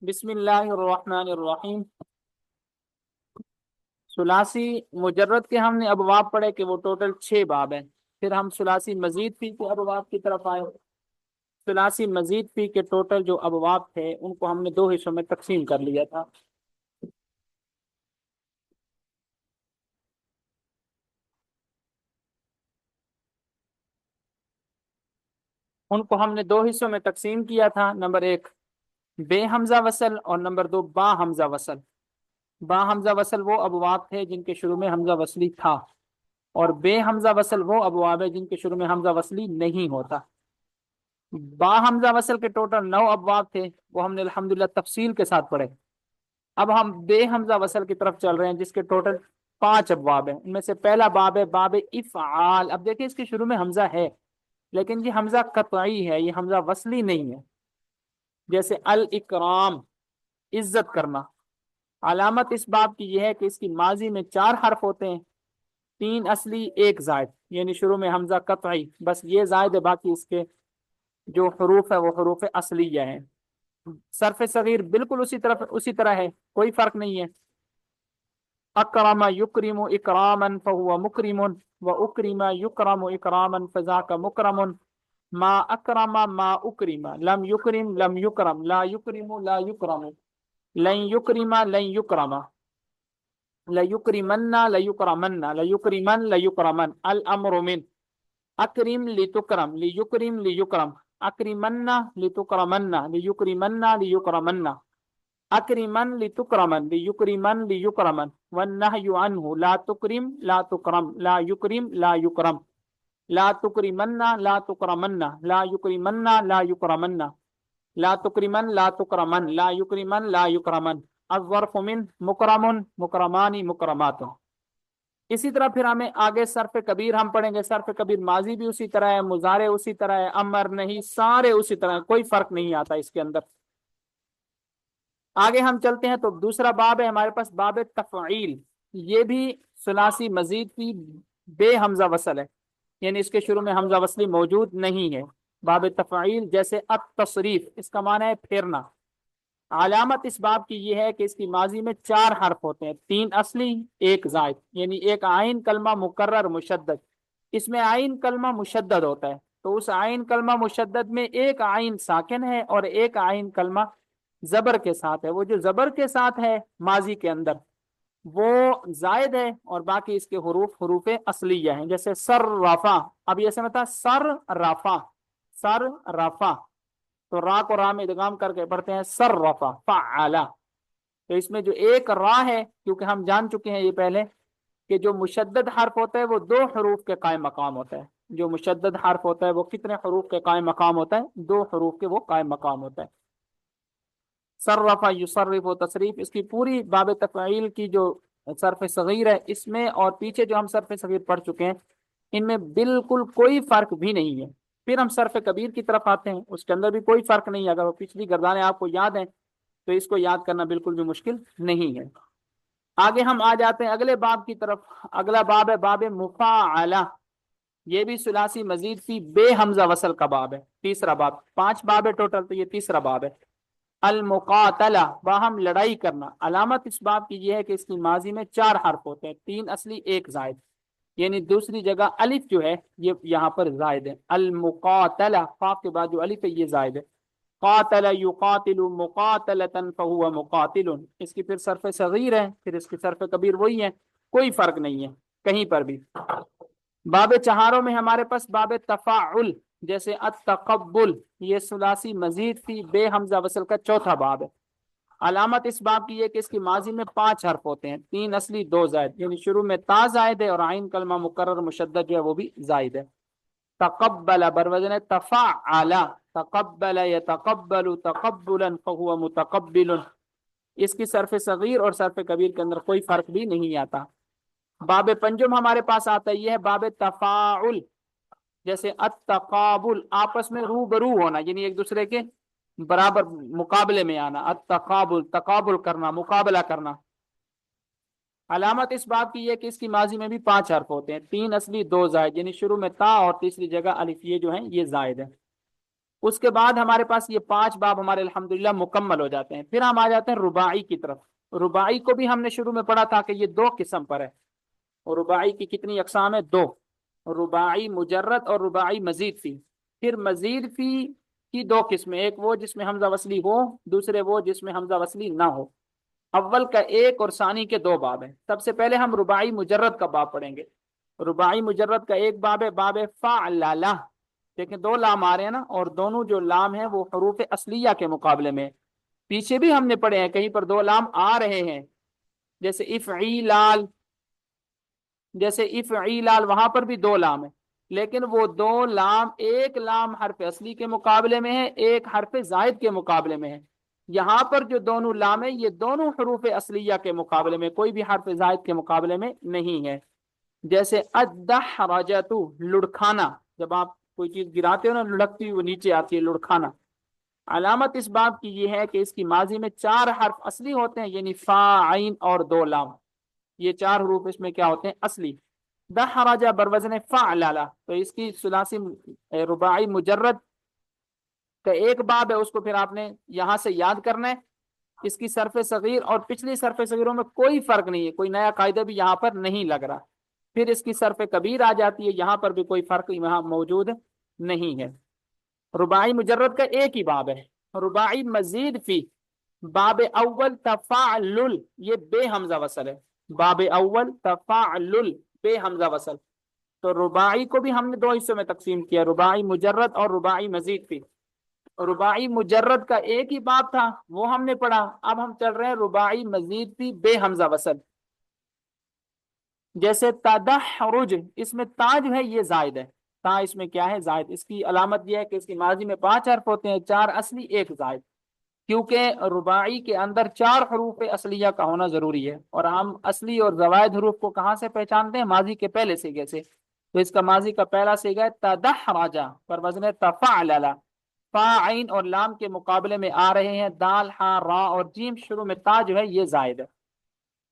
بسم اللہ الرحمن الرحیم۔ ثلاثی مجرد کے ہم نے ابواب پڑھے کہ وہ ٹوٹل 6 باب ہیں۔ پھر ہم ثلاثی مزید فی کے ابواب کی طرف آئے۔ ثلاثی مزید فی کے ٹوٹل جو ابواب تھے ان کو ہم نے 2 حصوں میں تقسیم کر لیا تھا۔ ان کو ہم نے 2 حصوں میں تقسیم کیا تھا۔ نمبر 1 بے حمزہ وصل اور نمبر 2 با حمزہ وصل۔ با حمزہ وصل وہ ابواب تھے جن کے شروع میں حمزہ وصلی تھا، اور بے حمزہ وصل وہ ابواب ہے جن کے شروع میں حمزہ وصلی نہیں ہوتا۔ با حمزہ وصل کے ٹوٹل 9 ابواب تھے، وہ ہم نے الحمدللہ تفصیل کے ساتھ پڑھے۔ اب ہم بے حمزہ وصل کی طرف چل رہے ہیں جس کے ٹوٹل 5 ابواب ہیں۔ ان میں سے پہلا باب ہے باب افعال۔ اب دیکھیں اس کے شروع میں حمزہ ہے لیکن یہ حمزہ قطعی ہے، یہ حمزہ وصلی نہیں ہے۔ جیسے الاکرام، عزت کرنا۔ علامت اس باب کی یہ ہے کہ اس کی ماضی میں 4 حرف ہوتے ہیں، 3 اصلی 1 زائد، یعنی شروع میں حمزہ قطعی، بس یہ زائد ہے، باقی اس کے جو حروف ہے وہ حروف اصلیہ ہیں۔ صرف صغیر بالکل اسی طرح ہے، کوئی فرق نہیں ہے۔ اکرم یکرم اکراما فہو مکرم و اکرم یکرم اکراما فذاک مکرم۔ ما اکرم ما اکرم، لم یکرم لم یکرم، لا یکرم لا یکرم، لن یکرم لن یکرم، لیکرمن لیکرمن لیکرمن لیکرمن، الامر من اکرم لتکرم لیکرم لیکرم، اکرمن لتکرمن لیکرمن لیکرمن، اکرمن لتکرمن لیکرمن لیکرمن، والنہی عنہ لا تکرم لا تکرم لا یکرم لا یکرم، لا تکرمن لا تکرمن لا یکرمن لا یکرمن، لا تکرمن لا تکرمن لا یکرمن لا یکرمن، الظرف من مکرم مکرمانی مکرمات۔ اسی طرح پھر ہمیں آگے صرف کبیر ہم پڑھیں گے۔ صرف کبیر ماضی بھی اسی طرح ہے، مضارع اسی طرح ہے، امر نہیں، سارے اسی طرح ہے، کوئی فرق نہیں آتا اس کے اندر۔ آگے ہم چلتے ہیں تو دوسرا باب ہے ہمارے پاس باب تفعیل۔ یہ بھی ثلاثی مزید کی بے حمزہ وصل ہے، یعنی اس کے شروع میں حمزہ وصلی موجود نہیں ہے۔ باب تفعیل جیسے التصریف، اس کا معنی ہے پھیرنا۔ علامت اس باب کی یہ ہے کہ اس کی ماضی میں 4 حرف ہوتے ہیں، 3 اصلی 1 زائد، یعنی ایک عین کلمہ مکرر مشدد۔ اس میں عین کلمہ مشدد ہوتا ہے، تو اس عین کلمہ مشدد میں ایک عین ساکن ہے اور ایک عین کلمہ زبر کے ساتھ ہے۔ وہ جو زبر کے ساتھ ہے ماضی کے اندر وہ زائد ہے، اور باقی اس کے حروف اصلیہ ہیں، جیسے سر رافع۔ اب یہ سمجھتا سر رافع، سر رافع، تو را کو را میں ادغام کر کے پڑھتے ہیں سر رفع فعلا۔ تو اس میں جو ایک را ہے، کیونکہ ہم جان چکے ہیں یہ پہلے کہ جو مشدد حرف ہوتا ہے وہ 2 حروف کے قائم مقام ہوتا ہے۔ جو مشدد حرف ہوتا ہے وہ کتنے حروف کے قائم مقام ہوتا ہے؟ 2 حروف کے وہ قائم مقام ہوتا ہے۔ صرف یصرف و تصریف، اس کی پوری باب تفعیل کی جو صرف صغیر ہے اس میں اور پیچھے جو ہم صرف صغیر پڑھ چکے ہیں ان میں بالکل کوئی فرق بھی نہیں ہے۔ پھر ہم صرف کبیر کی طرف آتے ہیں، اس کے اندر بھی کوئی فرق نہیں ہے۔ اگر وہ پچھلی گردانیں آپ کو یاد ہیں تو اس کو یاد کرنا بالکل بھی مشکل نہیں ہے۔ آگے ہم آ جاتے ہیں اگلے باب کی طرف۔ اگلا باب ہے باب مفاعلہ۔ یہ بھی ثلاثی مزید فی بے حمزہ وصل کا باب ہے، تیسرا باب۔ 5 باب ہے ٹوٹل، تو یہ تیسرا باب ہے۔ المقاتلہ، باہم لڑائی کرنا۔ علامت اس باب کی یہ ہے کہ اس کی ماضی میں 4 حرف ہوتے ہیں، 3 اصلی 1 زائد، یعنی دوسری جگہ الف جو ہے یہ یہاں پر زائد ہے۔ المقاتلہ، قاف کے بعد جو الف ہے یہ زائد ہے۔ قاتل یقاتل مقاتلۃ فہو مقاتل، اس کی پھر صرف صغیر ہے، پھر اس کی صرف کبیر وہی ہے، کوئی فرق نہیں ہے کہیں پر بھی۔ باب چہاروں میں ہمارے پاس باب تفاعل، جیسے التقبل، یہ ثلاثی مزید فی بے حمزہ وصل کا چوتھا باب ہے۔ علامت اس باب کی یہ کہ اس کی ماضی میں 5 حرف ہوتے ہیں، 3 اصلی 2 زائد، یعنی شروع میں تا زائد ہے اور عین کلمہ مکرر مشدد جو ہے وہ بھی زائد ہے۔ تقبل بروزن تفعل، تقبل یتقبل تقبلا فهو متقبل، اس کی صرف صغیر اور صرف کبیر کے اندر کوئی فرق بھی نہیں آتا۔ باب پنجم ہمارے پاس آتا ہے، یہ ہے باب تفاعل، جیسے التقابل، آپس میں روبرو ہونا، یعنی ایک دوسرے کے برابر مقابلے میں آنا۔ التقابل، تقابل کرنا، مقابلہ کرنا۔ علامت اس باب کی یہ کہ اس کی ماضی میں بھی 5 حرف ہوتے ہیں، 3 اصلی 2 زائد، یعنی شروع میں تا اور تیسری جگہ الف، یہ جو ہیں یہ زائد ہے۔ اس کے بعد ہمارے پاس یہ 5 باب ہمارے الحمدللہ مکمل ہو جاتے ہیں. پھر ہم آ جاتے ہیں رباعی کی طرف. رباعی کو بھی ہم نے شروع میں پڑھا تھا کہ یہ 2 قسم پر ہے. اور رباعی کی کتنی اقسام ہے؟ 2. رباعی مجرد اور رباعی مزید فی. پھر مزید فی کی 2 قسمیں، ایک وہ جس میں حمزہ وصلی ہو، دوسرے وہ جس میں حمزہ وصلی نہ ہو. اول کا 1 اور ثانی کے 2 باب ہیں. سب سے پہلے ہم رباعی مجرد کا باب پڑھیں گے. رباعی مجرد کا ایک باب ہے باب فعللہ. دیکھیں 2 لام آ رہے ہیں نا، اور دونوں جو لام ہیں وہ حروف اصلیہ کے مقابلے میں. پیچھے بھی ہم نے پڑھے ہیں کہیں پر 2 لام آ رہے ہیں، جیسے افعیلال، جیسے افعیلال وہاں پر بھی 2 لام ہیں، لیکن وہ 2 لام، ایک لام حرف اصلی کے مقابلے میں ہے، ایک حرف زائد کے مقابلے میں ہے. یہاں پر جو دونوں لام ہیں یہ دونوں حروف اصلیہ کے مقابلے میں، کوئی بھی حرف زائد کے مقابلے میں نہیں ہے. جیسے الدحرجۃ، لڑکھانا. جب آپ کوئی چیز گراتے ہو نا لڑکتی ہوئی وہ نیچے آتی ہے، لڑکھانا. علامت اس باب کی یہ ہے کہ اس کی ماضی میں 4 حرف اصلی ہوتے ہیں، یعنی فا، عین اور 2 لام. یہ 4 حروف اس میں کیا ہوتے ہیں؟ اصلی. دحرجہ بروزن فعللہ، تو اس کی ثلاثی رباعی مجرد کا ایک باب ہے، اس کو پھر آپ نے یہاں سے یاد کرنا ہے. اس کی صرف صغیر اور پچھلی صرف صغیروں میں کوئی فرق نہیں ہے، کوئی نیا قاعدہ بھی یہاں پر نہیں لگ رہا. پھر اس کی صرف کبیر آ جاتی ہے، یہاں پر بھی کوئی فرق یہاں موجود نہیں ہے. رباعی مجرد کا ایک ہی باب ہے. رباعی مزید فی، باب اول تفاعل، یہ بے حمزہ وصل ہے. باب اول تفاعل بے حمزہ وصل. تو رباعی کو بھی ہم نے 2 حصوں میں تقسیم کیا، رباعی مجرد اور رباعی مزید فی. رباعی مجرد کا ایک ہی باب تھا، وہ ہم نے پڑھا. اب ہم چل رہے ہیں رباعی مزید فی بے حمزہ وصل. جیسے تدحرج، اس میں تا جو ہے یہ زائد ہے. تا اس میں کیا ہے؟ زائد. اس کی علامت یہ ہے کہ اس کی ماضی میں 5 حرف ہوتے ہیں، 4 اصلی 1 زائد. کیونکہ رباعی کے اندر 4 حروف اصلیہ کا ہونا ضروری ہے، اور ہم اصلی اور زوائد حروف کو کہاں سے پہچانتے ہیں؟ ماضی کے پہلے سیغے سے. تو اس کا ماضی کا پہلا سیغہ ہے تدحرجہ پر وزن تفعلل. فا، عین اور لام کے مقابلے میں آ رہے ہیں دال، ہاں، را اور جیم. شروع میں تا جو ہے یہ زائد ہے.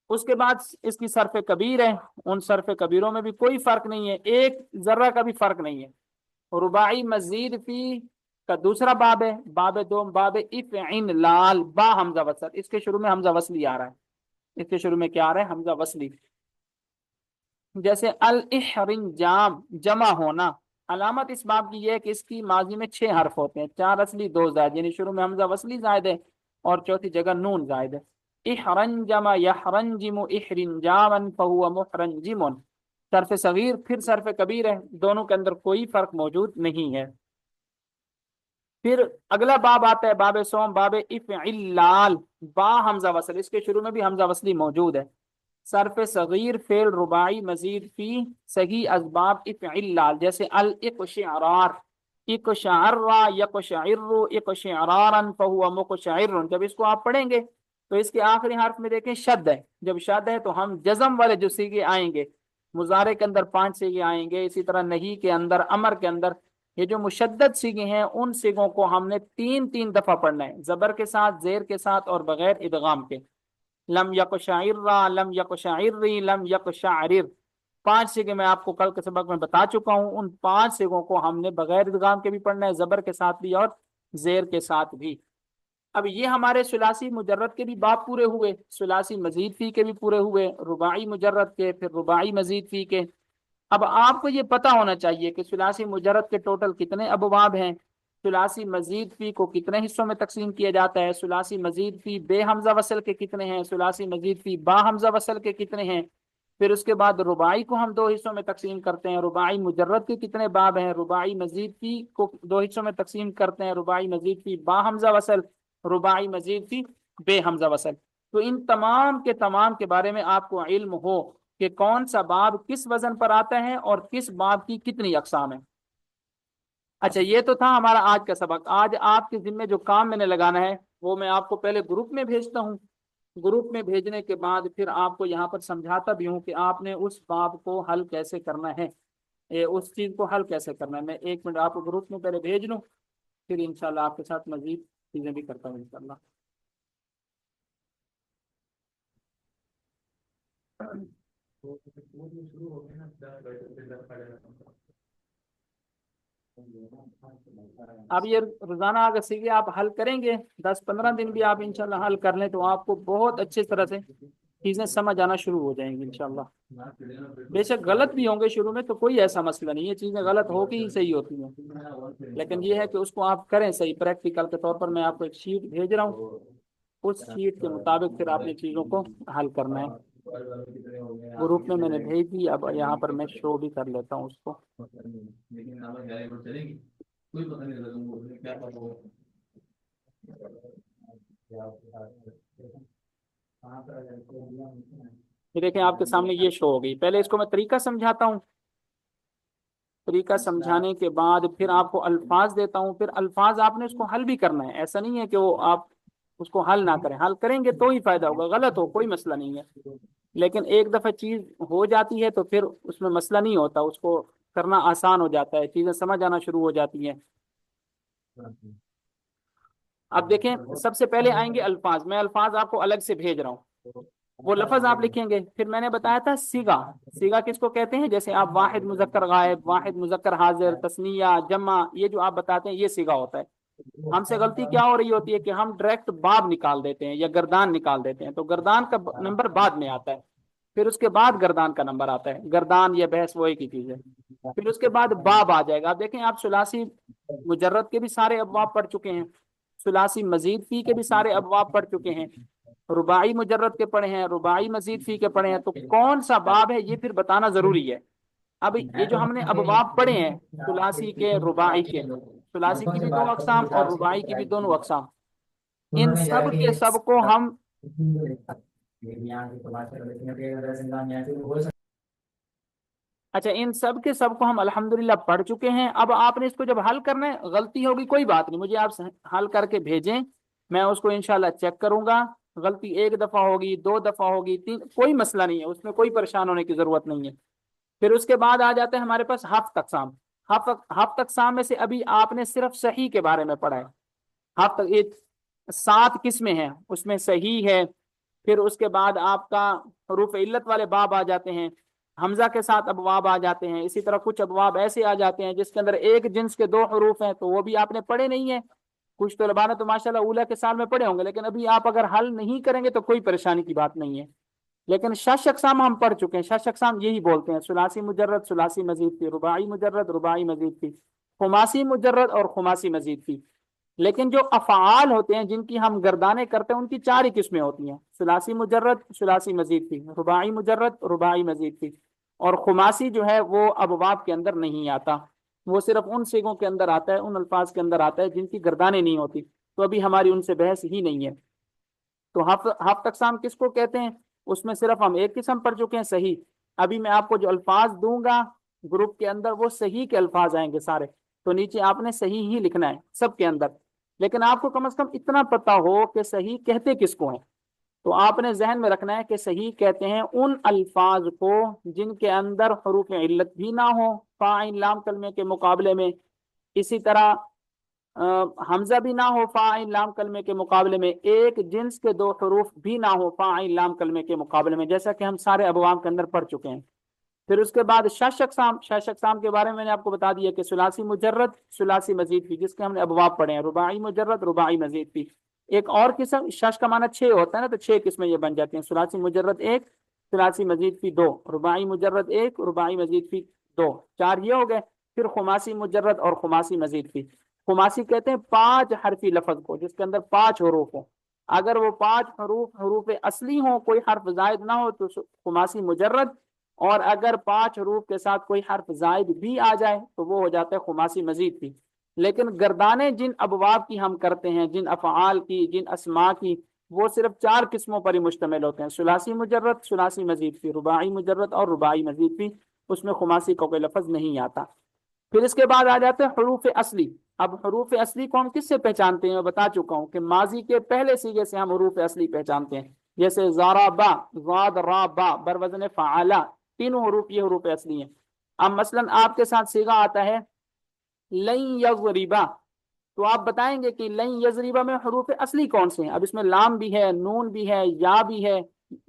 اس کے بعد اس کی صرف کبیر ہے. ان صرف کبیروں میں بھی کوئی فرق نہیں ہے، ایک ذرہ کا بھی فرق نہیں ہے. رباعی مزید فی کا دوسرا باب ہے باب 2، باب افعن لال با حمزہ وصل. اس کے شروع میں حمزہ وصلی آ رہا ہے. اس کے شروع میں کیا آ رہا ہے؟ حمزہ وصلی. جیسے الاحرنجام، جمع ہونا. علامت اس باب کی یہ ہے کہ اس کی ماضی میں 6 حرف ہوتے ہیں، 4 اصلی 2 زائد، یعنی شروع میں حمزہ وصلی زائد ہے اور چوتھی جگہ نون زائد ہے. احرنجم یحرنجم احرنجاما فهو محرنجم. صرف صغیر پھر صرف کبیر ہے، دونوں کے اندر کوئی فرق موجود نہیں ہے. پھر اگلا باب آتا ہے باب سوم، باب افعلال با حمزہ وصل. اس کے شروع میں بھی حمزہ وصلی موجود ہے. صرف صغیر فعل رباعی مزید فی صحیح اسباب افعلال. جیسے الاقشعرار، اقشعر یقشعر اقشعرارا فهو مقشعر. جب اس کو آپ پڑھیں گے تو اس کے آخری حرف میں دیکھیں شد ہے. جب شد ہے تو ہم جزم والے جو سیغے آئیں گے، مضارع کے اندر 5 سیغے آئیں گے، اسی طرح نہیں کے اندر، امر کے اندر، یہ جو مشدد سیغے ہیں ان سیغوں کو ہم نے 3 دفعہ پڑھنا ہے، زبر کے ساتھ، زیر کے ساتھ اور بغیر ادغام کے. لم یقشعر، لم یقشعر، لم یقشعر. 5 سیغے میں آپ کو کل کے سبق میں بتا چکا ہوں. ان 5 سیغوں کو ہم نے بغیر ادغام کے بھی پڑھنا ہے، زبر کے ساتھ بھی اور زیر کے ساتھ بھی. اب یہ ہمارے ثلاثی مجرد کے بھی باب پورے ہوئے، ثلاثی مزید فی کے بھی پورے ہوئے، رباعی مجرد کے، پھر رباعی مزید فی کے. اب آپ کو یہ پتا ہونا چاہیے کہ ثلاثی مجرد کے ٹوٹل کتنے ابواب ہیں، ثلاثی مزید فی کو کتنے حصوں میں تقسیم کیا جاتا ہے، ثلاثی مزید فی بے حمزہ وصل کے کتنے ہیں، ثلاثی مزید فی با حمزہ وصل کے کتنے ہیں. پھر اس کے بعد رباعی کو ہم 2 حصوں میں تقسیم کرتے ہیں، رباعی مجرد کے کتنے باب ہیں، رباعی مزید فی کو 2 حصوں میں تقسیم کرتے ہیں، رباعی مزید فی با حمزہ وصل، رباعی مزید فی بے حمزہ وصل. تو ان تمام کے بارے میں آپ کو علم ہو کہ کون سا باب کس وزن پر آتا ہے اور کس باب کی کتنی اقسام ہیں. اچھا، یہ تو تھا ہمارا آج کا سبق. آج آپ کے ذمہ جو کام میں نے لگانا ہے وہ میں آپ کو پہلے گروپ میں بھیجتا ہوں. گروپ میں بھیجنے کے بعد پھر آپ کو یہاں پر سمجھاتا بھی ہوں کہ آپ نے اس باب کو حل کیسے کرنا ہے، اس چیز کو حل کیسے کرنا ہے. میں 1 منٹ آپ کو گروپ میں پہلے بھیج لوں، پھر انشاءاللہ آپ کے ساتھ مزید چیزیں بھی کرتا ہوں انشاءاللہ. اب یہ روزانہ اگر سیکھے آپ حل کریں گے، 10 15 دن بھی آپ انشاءاللہ حل کر لیں تو آپ کو بہت اچھی طرح سے چیزیں سمجھ آنا شروع ہو جائیں گی انشاءاللہ۔ بے شک غلط بھی ہوں گے شروع میں تو کوئی ایسا مسئلہ نہیں ہے، چیزیں غلط ہو کے ہی صحیح ہوتی ہیں، لیکن یہ ہے کہ اس کو آپ کریں صحیح پریکٹیکل کے طور پر۔ میں آپ کو ایک شیٹ بھیج رہا ہوں، اس شیٹ کے مطابق پھر آپ نے چیزوں کو حل کرنا ہے۔ گروپ میں نے بھیج دی، اب یہاں پر میں شو بھی کر لیتا ہوں اس کو۔ یہ دیکھیں آپ کے سامنے یہ شو ہو گئی۔ پہلے اس کو میں طریقہ سمجھاتا ہوں، طریقہ سمجھانے کے بعد پھر آپ کو الفاظ دیتا ہوں، پھر الفاظ آپ نے اس کو حل بھی کرنا ہے۔ ایسا نہیں ہے کہ وہ آپ اس کو حل نہ کریں، حل کریں گے تو ہی فائدہ ہوگا، غلط ہو کوئی مسئلہ نہیں ہے، لیکن ایک دفعہ چیز ہو جاتی ہے تو پھر اس میں مسئلہ نہیں ہوتا، اس کو کرنا آسان ہو جاتا ہے، چیزیں سمجھ آنا شروع ہو جاتی ہیں۔ اب دیکھیں سب سے پہلے آئیں گے الفاظ، میں الفاظ آپ کو الگ سے بھیج رہا ہوں، وہ لفظ آپ لکھیں گے۔ پھر میں نے بتایا تھا سیگا، سیگا کس کو کہتے ہیں؟ جیسے آپ واحد مذکر غائب، واحد مذکر حاضر، تثنیہ، جمع، یہ جو آپ بتاتے ہیں یہ سیگا ہوتا ہے۔ ہم سے غلطی کیا ہو رہی ہوتی ہے کہ ہم ڈائریکٹ باب نکال دیتے ہیں یا گردان نکال دیتے ہیں، تو گردان کا نمبر بعد میں آتا ہے، پھر اس کے بعد گردان کا نمبر آتا ہے، گردان یا بحث وہ ایک ہی چیز ہے۔ پھر اس کے بعد باب آ جائے گا۔ آپ دیکھیں آپ ثلاثی مجرد کے بھی سارے ابواب پڑھ چکے ہیں، ثلاثی مزید فی کے بھی سارے ابواب پڑھ چکے ہیں، رباعی مجرد کے پڑھے ہیں، رباعی مزید فی کے پڑھے ہیں، تو کون سا باب ہے یہ پھر بتانا ضروری ہے۔ اب یہ جو ہم نے ابواب پڑھے ہیں ثلاثی کے، رباعی کے، ثلاثی کی بھی دو اقسام اور رباعی کی بھی دونوں اقسام، ان سب کے سب کو ہم اچھا ان سب کے سب کو ہم الحمدللہ پڑھ چکے ہیں۔ اب آپ نے اس کو جب حل کرنا ہے، غلطی ہوگی کوئی بات نہیں، مجھے آپ حل کر کے بھیجیں، میں اس کو انشاءاللہ چیک کروں گا۔ غلطی ایک دفعہ ہوگی، 2 دفعہ ہوگی، 3، کوئی مسئلہ نہیں ہے، اس میں کوئی پریشان ہونے کی ضرورت نہیں ہے۔ پھر اس کے بعد آ جاتے ہیں ہمارے پاس ہفت اقسام۔ ہفت اقسام میں سے ابھی آپ نے صرف صحیح کے بارے میں پڑھا ہے۔ ہفت 7 قسمیں ہیں، اس میں صحیح ہے، پھر اس کے بعد آپ کا حروف علت والے باب آ جاتے ہیں، حمزہ کے ساتھ ابواب آ جاتے ہیں، اسی طرح کچھ ابواب ایسے آ جاتے ہیں جس کے اندر ایک جنس کے 2 حروف ہیں، تو وہ بھی آپ نے پڑھے نہیں ہیں۔ کچھ طلباء نے تو ماشاءاللہ اولیٰ کے سال میں پڑھے ہوں گے، لیکن ابھی آپ اگر حل نہیں کریں گے تو کوئی پریشانی کی بات نہیں ہے۔ لیکن شش اقسام ہم پڑھ چکے ہیں، شش اقسام یہی بولتے ہیں: ثلاثی مجرد، ثلاثی مزید فی، رباعی مجرد، رباعی مزید فی، خماسی مجرد اور خماسی مزید فی۔ لیکن جو افعال ہوتے ہیں جن کی ہم گردانے کرتے ہیں ان کی 4 ہی قسمیں ہوتی ہیں: ثلاثی مجرد، ثلاثی مزید فی، رباعی مجرد، رباعی مزید فی، اور خماسی جو ہے وہ ابواب کے اندر نہیں آتا، وہ صرف ان سیغوں کے اندر آتا ہے، ان الفاظ کے اندر آتا ہے جن کی گردانیں نہیں ہوتی، تو ابھی ہماری ان سے بحث ہی نہیں ہے۔ تو ہفت اقسام کس کو کہتے ہیں؟ اس میں صرف ہم ایک قسم پڑھ چکے ہیں، صحیح۔ ابھی میں آپ کو جو الفاظ دوں گا گروپ کے اندر وہ صحیح کے الفاظ آئیں گے سارے، تو نیچے آپ نے صحیح ہی لکھنا ہے سب کے اندر، لیکن آپ کو کم از کم اتنا پتا ہو کہ صحیح کہتے کس کو ہیں۔ تو آپ نے ذہن میں رکھنا ہے کہ صحیح کہتے ہیں ان الفاظ کو جن کے اندر حروف علت بھی نہ ہو فاعل لام کلمے کے مقابلے میں، اسی طرح حمزہ بھی نہ ہو فاعل لام کلمے کے مقابلے میں، ایک جنس کے 2 حروف بھی نہ ہو فاعل لام کلمے کے مقابلے میں، جیسا کہ ہم سارے ابواب کے اندر پڑھ چکے ہیں۔ پھر اس کے بعد شش اقسام، شش اقسام کے بارے میں نے آپ کو بتا دیا کہ ثلاثی مجرد، ثلاثی مزید فی، جس کے ہم نے ابواب پڑھے ہیں، رباعی مجرد، رباعی مزید فی۔ ایک اور قسم، شش کا معنی 6 ہوتا ہے نا، تو 6 قسمیں یہ بن جاتی ہیں: ثلاثی مجرد 1، ثلاثی مزید فی 2، رباعی مجرد 1، رباعی مزید فی 2، 4 یہ ہو گئے۔ پھر خماسی مجرد اور خماسی مزید فی۔ خماسی کہتے ہیں 5 حرفی لفظ کو جس کے اندر 5 حروف ہوں، اگر وہ 5 حروف حروف اصلی ہوں، کوئی حرف زائد نہ ہو تو خماسی مجرد، اور اگر 5 حروف کے ساتھ کوئی حرف زائد بھی آ جائے تو وہ ہو جاتا ہے خماسی مزید فی۔ لیکن گردانے جن ابواب کی ہم کرتے ہیں، جن افعال کی، جن اسماء کی، وہ صرف 4 قسموں پر ہی مشتمل ہوتے ہیں: ثلاثی مجرد، ثلاثی مزید فی، رباعی مجرد اور رباعی مزید فی، اس میں خماسی کا کوئی لفظ نہیں آتا۔ پھر اس کے بعد آ جاتے ہیں حروف اصلی۔ اب حروف اصلی کو ہم کس سے پہچانتے ہیں؟ میں بتا چکا ہوں کہ ماضی کے پہلے سیغے سے ہم حروف اصلی پہچانتے ہیں، جیسے ضربا، ضاد را با، بر وزن فعلا، تینوں حروف یہ حروف اصلی ہیں۔ اب مثلا آپ کے ساتھ سیغہ آتا ہے لن یضربا، تو آپ بتائیں گے کہ لن یضربا میں حروف اصلی کون سے ہیں؟ اب اس میں لام بھی ہے، نون بھی ہے، یا بھی ہے،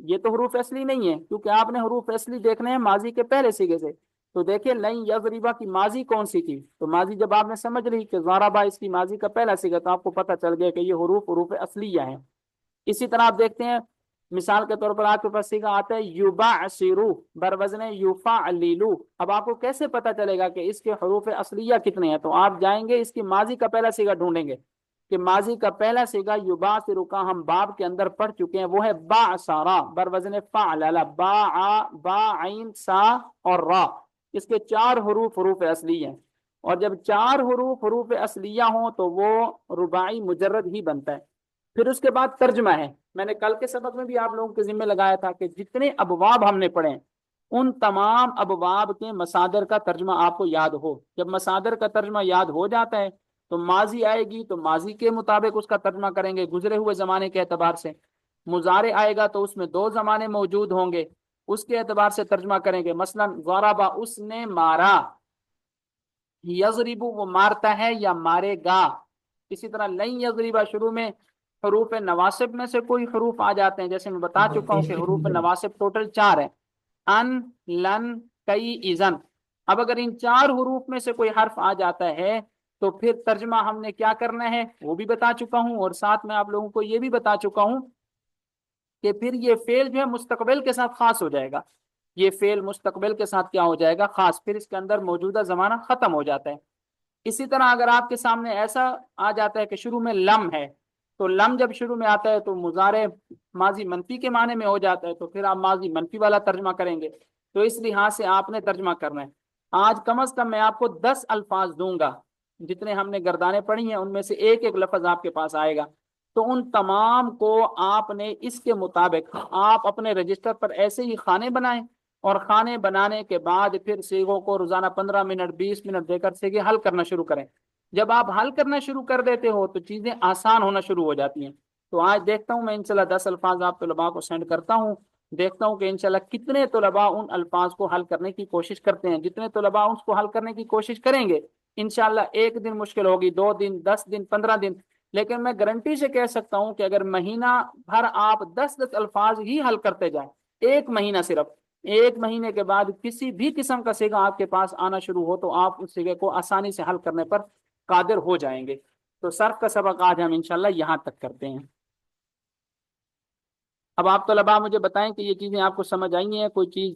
یہ تو حروف اصلی نہیں ہے، کیونکہ آپ نے حروف اصلی دیکھنے ہیں ماضی کے پہلے سیغے سے۔ تو دیکھیں لن یضربا کی ماضی کون سی تھی؟ تو ماضی جب آپ نے سمجھ لی کہ ضربا اس کی ماضی کا پہلا صیغہ، تو آپ کو پتہ چل گیا کہ یہ حروف اصلیہ ہیں۔ اسی طرح آپ دیکھتے ہیں مثال کے طور پر آپ کے پاس صیغہ آتا ہے یبعثرو بر وزن یفعللو۔ اب آپ کو کیسے پتہ چلے گا کہ اس کے حروف اصلیہ کتنے ہیں؟ تو آپ جائیں گے اس کی ماضی کا پہلا صیغہ ڈھونڈیں گے کہ ماضی کا پہلا صیغہ یبعثرو کا ہم باب کے اندر پڑھ چکے ہیں، وہ ہے بعثرا بر وزن فعلل، با عین سا اور را۔ اس کے 4 حروف اصلی ہیں، اور جب 4 حروف اصلیہ ہوں تو وہ رباعی مجرد ہی بنتا ہے۔ پھر اس کے بعد ترجمہ ہے۔ میں نے کل کے سبق میں بھی آپ لوگوں کے ذمہ لگایا تھا کہ جتنے ابواب ہم نے پڑھے ان تمام ابواب کے مصادر کا ترجمہ آپ کو یاد ہو۔ جب مصادر کا ترجمہ یاد ہو جاتا ہے تو ماضی آئے گی تو ماضی کے مطابق اس کا ترجمہ کریں گے گزرے ہوئے زمانے کے اعتبار سے، مضارع آئے گا تو اس میں 2 زمانے موجود ہوں گے، اس کے اعتبار سے ترجمہ کریں گے۔ مثلا ضربا اس نے مارا، یضربو وہ مارتا ہے یا مارے گا۔ اسی طرح لن یضربا شروع میں حروف نواسب میں سے کوئی حروف آ جاتے ہیں، جیسے میں بتا چکا ہوں کہ حروف نواسب ٹوٹل 4 ہیں، ان، لن، کئی، اذن۔ اب اگر ان 4 حروف میں سے کوئی حرف آ جاتا ہے تو پھر ترجمہ ہم نے کیا کرنا ہے وہ بھی بتا چکا ہوں، اور ساتھ میں آپ لوگوں کو یہ بھی بتا چکا ہوں کہ پھر یہ فعل جو ہے مستقبل کے ساتھ خاص ہو جائے گا۔ یہ فعل مستقبل کے ساتھ کیا ہو جائے گا؟ خاص، پھر اس کے اندر موجودہ زمانہ ختم ہو جاتا ہے۔ اسی طرح اگر آپ کے سامنے ایسا آ جاتا ہے کہ شروع میں لم ہے، تو لم جب شروع میں آتا ہے تو مضارع ماضی منفی کے معنی میں ہو جاتا ہے، تو پھر آپ ماضی منفی والا ترجمہ کریں گے۔ تو اس لحاظ سے آپ نے ترجمہ کرنا ہے۔ آج کم از کم میں آپ کو 10 الفاظ دوں گا، جتنے ہم نے گردانیں پڑھی ہیں ان میں سے ایک ایک لفظ آپ کے پاس آئے گا، تو ان تمام کو آپ نے اس کے مطابق آپ اپنے رجسٹر پر ایسے ہی خانے بنائیں، اور خانے بنانے کے بعد پھر صیغوں کو روزانہ 15 منٹ 20 منٹ دے کر صیغے حل کرنا شروع کریں۔ جب آپ حل کرنا شروع کر دیتے ہو تو چیزیں آسان ہونا شروع ہو جاتی ہیں۔ تو آج دیکھتا ہوں میں انشاءاللہ 10 الفاظ آپ طلباء کو سینڈ کرتا ہوں، دیکھتا ہوں کہ انشاءاللہ کتنے طلباء ان الفاظ کو حل کرنے کی کوشش کرتے ہیں۔ جتنے طلباء اس کو حل کرنے کی کوشش کریں گے انشاءاللہ ایک دن مشکل ہوگی، 2 دن، 10 دن، 15 دن، لیکن میں گارنٹی سے کہہ سکتا ہوں کہ اگر مہینہ بھر آپ 10 الفاظ ہی حل کرتے جائیں، ایک مہینہ صرف، ایک مہینے کے بعد کسی بھی قسم کا صیغہ آپ کے پاس آنا شروع ہو تو آپ اس صیغے کو آسانی سے حل کرنے پر قادر ہو جائیں گے۔ تو صرف کا سبق آج ہم انشاءاللہ یہاں تک کرتے ہیں۔ اب آپ طلباء مجھے بتائیں کہ یہ چیزیں آپ کو سمجھ آئی ہیں؟ کوئی چیز